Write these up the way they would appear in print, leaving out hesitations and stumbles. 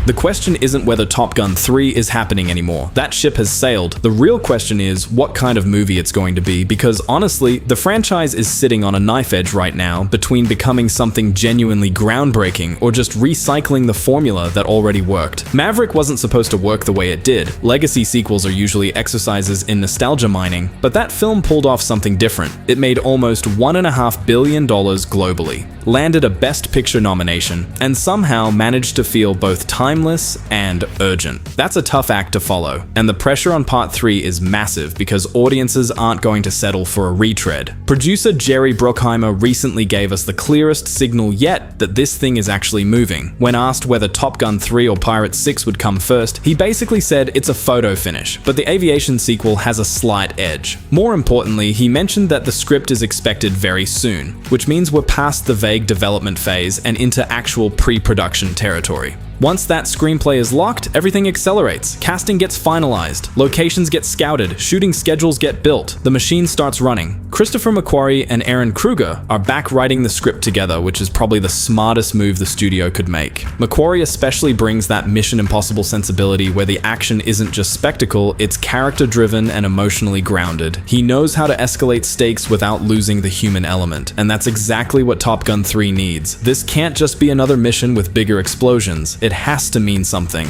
The question isn't whether Top Gun 3 is happening anymore. That ship has sailed. The real question is what kind of movie it's going to be, because honestly, the franchise is sitting on a knife edge right now between becoming something genuinely groundbreaking or just recycling the formula that already worked. Maverick wasn't supposed to work the way it did. Legacy sequels are usually exercises in nostalgia mining, but that film pulled off something different. It made almost $1.5 billion globally, landed a Best Picture nomination, and somehow managed to feel both timeless and urgent. That's a tough act to follow, and the pressure on Part 3 is massive because audiences aren't going to settle for a retread. Producer Jerry Bruckheimer recently gave us the clearest signal yet that this thing is actually moving. When asked whether Top Gun 3 or Pirates 6 would come first, he basically said it's a photo finish, but the Aviation sequel has a slight edge. More importantly, he mentioned that the script is expected very soon, which means we're past the vague development phase and into actual pre-production territory. Once that screenplay is locked, everything accelerates. Casting gets finalized, locations get scouted, shooting schedules get built, the machine starts running. Christopher McQuarrie and Aaron Kruger are back writing the script together, which is probably the smartest move the studio could make. McQuarrie especially brings that Mission Impossible sensibility where the action isn't just spectacle, it's character-driven and emotionally grounded. He knows how to escalate stakes without losing the human element, and that's exactly what Top Gun 3 needs. This can't just be another mission with bigger explosions. It has to mean something.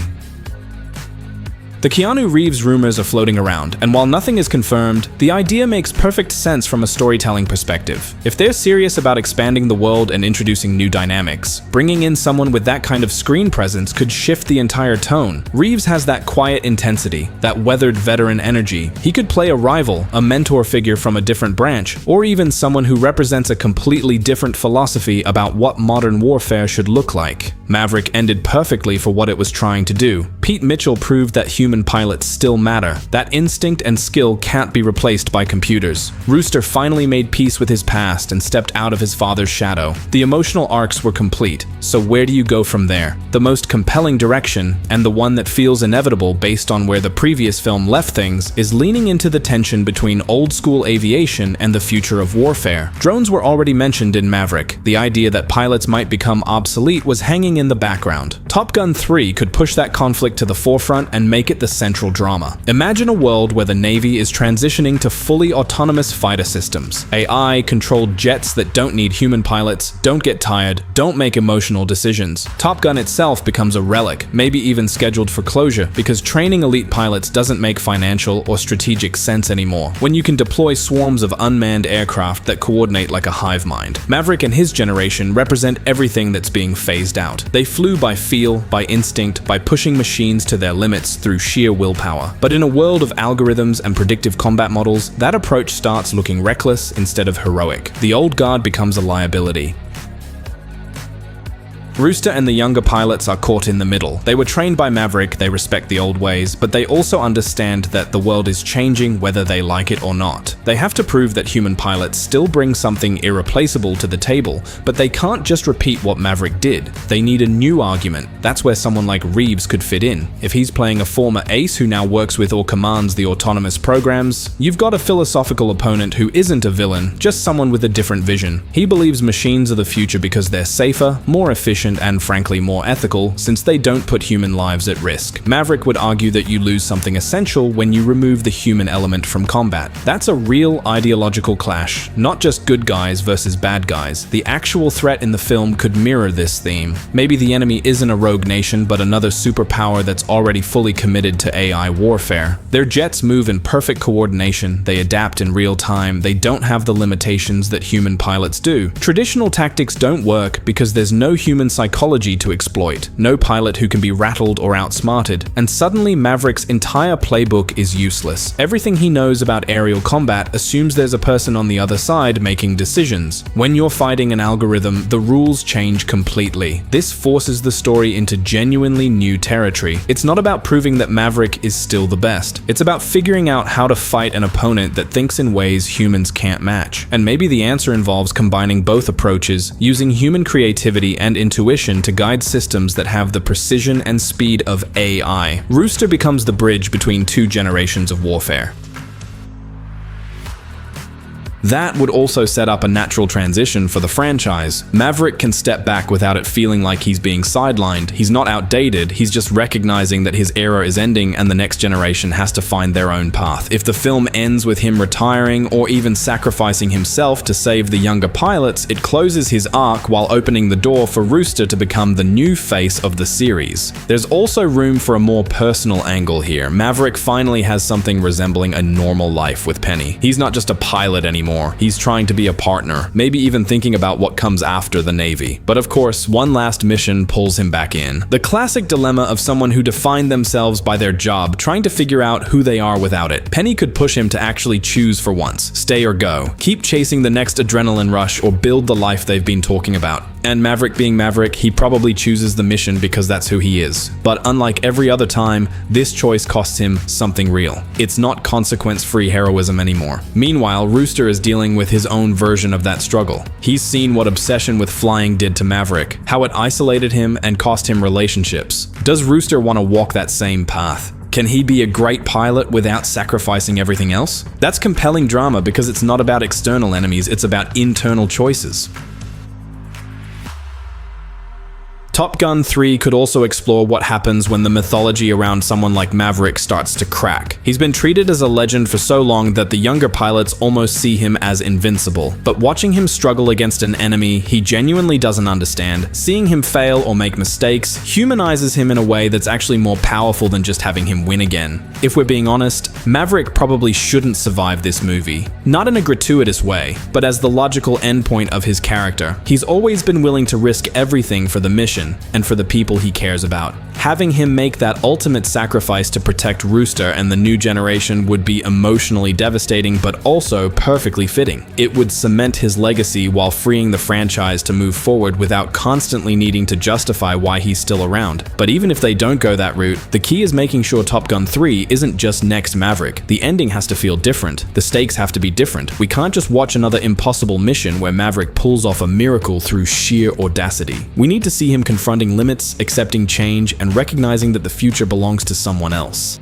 The Keanu Reeves rumors are floating around, and while nothing is confirmed, the idea makes perfect sense from a storytelling perspective. If they're serious about expanding the world and introducing new dynamics, bringing in someone with that kind of screen presence could shift the entire tone. Reeves has that quiet intensity, that weathered veteran energy. He could play a rival, a mentor figure from a different branch, or even someone who represents a completely different philosophy about what modern warfare should look like. Maverick ended perfectly for what it was trying to do. Pete Mitchell proved that human pilots still matter. That instinct and skill can't be replaced by computers. Rooster finally made peace with his past and stepped out of his father's shadow. The emotional arcs were complete, so where do you go from there? The most compelling direction, and the one that feels inevitable based on where the previous film left things, is leaning into the tension between old-school aviation and the future of warfare. Drones were already mentioned in Maverick. The idea that pilots might become obsolete was hanging in the background. Top Gun 3 could push that conflict to the forefront and make it the central drama. Imagine a world where the Navy is transitioning to fully autonomous fighter systems. AI-controlled jets that don't need human pilots, don't get tired, don't make emotional decisions. Top Gun itself becomes a relic, maybe even scheduled for closure, because training elite pilots doesn't make financial or strategic sense anymore when you can deploy swarms of unmanned aircraft that coordinate like a hive mind. Maverick and his generation represent everything that's being phased out. They flew by feel, by instinct, by pushing machines to their limits through sheer willpower. But in a world of algorithms and predictive combat models, that approach starts looking reckless instead of heroic. The old guard becomes a liability. Rooster and the younger pilots are caught in the middle. They were trained by Maverick, they respect the old ways, but they also understand that the world is changing whether they like it or not. They have to prove that human pilots still bring something irreplaceable to the table, but they can't just repeat what Maverick did. They need a new argument. That's where someone like Reeves could fit in. If he's playing a former ace who now works with or commands the autonomous programs, you've got a philosophical opponent who isn't a villain, just someone with a different vision. He believes machines are the future because they're safer, more efficient, and frankly more ethical, since they don't put human lives at risk. Maverick would argue that you lose something essential when you remove the human element from combat. That's a real ideological clash, not just good guys versus bad guys. The actual threat in the film could mirror this theme. Maybe the enemy isn't a rogue nation, but another superpower that's already fully committed to AI warfare. Their jets move in perfect coordination, they adapt in real time, they don't have the limitations that human pilots do. Traditional tactics don't work because there's no human psychology to exploit, no pilot who can be rattled or outsmarted, and suddenly Maverick's entire playbook is useless. Everything he knows about aerial combat assumes there's a person on the other side making decisions. When you're fighting an algorithm, the rules change completely. This forces the story into genuinely new territory. It's not about proving that Maverick is still the best. It's about figuring out how to fight an opponent that thinks in ways humans can't match. And maybe the answer involves combining both approaches, using human creativity and intuition to guide systems that have the precision and speed of AI. Rooster becomes the bridge between two generations of warfare. That would also set up a natural transition for the franchise. Maverick can step back without it feeling like he's being sidelined. He's not outdated, he's just recognizing that his era is ending and the next generation has to find their own path. If the film ends with him retiring or even sacrificing himself to save the younger pilots, it closes his arc while opening the door for Rooster to become the new face of the series. There's also room for a more personal angle here. Maverick finally has something resembling a normal life with Penny. He's not just a pilot anymore. He's trying to be a partner, maybe even thinking about what comes after the Navy. But of course, one last mission pulls him back in. The classic dilemma of someone who defined themselves by their job, trying to figure out who they are without it. Penny could push him to actually choose for once, stay or go, keep chasing the next adrenaline rush, or build the life they've been talking about. And Maverick being Maverick, he probably chooses the mission because that's who he is. But unlike every other time, this choice costs him something real. It's not consequence-free heroism anymore. Meanwhile, Rooster is dealing with his own version of that struggle. He's seen what obsession with flying did to Maverick, how it isolated him and cost him relationships. Does Rooster want to walk that same path? Can he be a great pilot without sacrificing everything else? That's compelling drama because it's not about external enemies, it's about internal choices. Top Gun 3 could also explore what happens when the mythology around someone like Maverick starts to crack. He's been treated as a legend for so long that the younger pilots almost see him as invincible. But watching him struggle against an enemy he genuinely doesn't understand, seeing him fail or make mistakes, humanizes him in a way that's actually more powerful than just having him win again. If we're being honest, Maverick probably shouldn't survive this movie. Not in a gratuitous way, but as the logical endpoint of his character. He's always been willing to risk everything for the mission and for the people he cares about. Having him make that ultimate sacrifice to protect Rooster and the new generation would be emotionally devastating, but also perfectly fitting. It would cement his legacy while freeing the franchise to move forward without constantly needing to justify why he's still around. But even if they don't go that route, the key is making sure Top Gun 3 isn't just next Maverick. The ending has to feel different. The stakes have to be different. We can't just watch another impossible mission where Maverick pulls off a miracle through sheer audacity. We need to see him confronting limits, accepting change, and recognizing that the future belongs to someone else.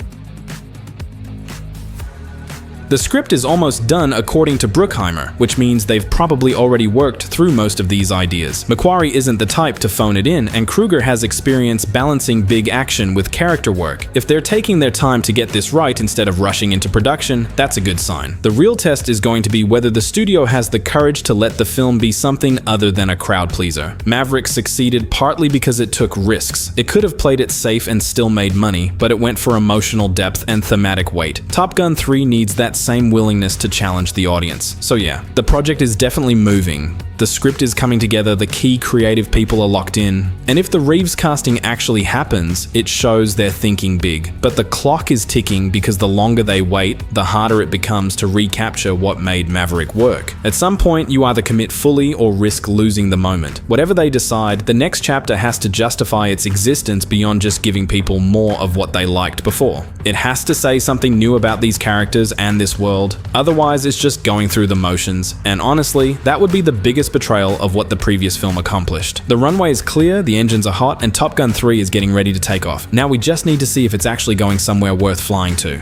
The script is almost done according to Bruckheimer, which means they've probably already worked through most of these ideas. McQuarrie isn't the type to phone it in, and Kruger has experience balancing big action with character work. If they're taking their time to get this right instead of rushing into production, that's a good sign. The real test is going to be whether the studio has the courage to let the film be something other than a crowd pleaser. Maverick succeeded partly because it took risks. It could have played it safe and still made money, but it went for emotional depth and thematic weight. Top Gun 3 needs that same willingness to challenge the audience. So yeah, the project is definitely moving. The script is coming together, the key creative people are locked in, and if the Reeves casting actually happens, it shows they're thinking big. But the clock is ticking because the longer they wait, the harder it becomes to recapture what made Maverick work. At some point, you either commit fully or risk losing the moment. Whatever they decide, the next chapter has to justify its existence beyond just giving people more of what they liked before. It has to say something new about these characters and this world, otherwise it's just going through the motions, and honestly, that would be the biggest betrayal of what the previous film accomplished. The runway is clear, the engines are hot, and Top Gun 3 is getting ready to take off. Now we just need to see if it's actually going somewhere worth flying to.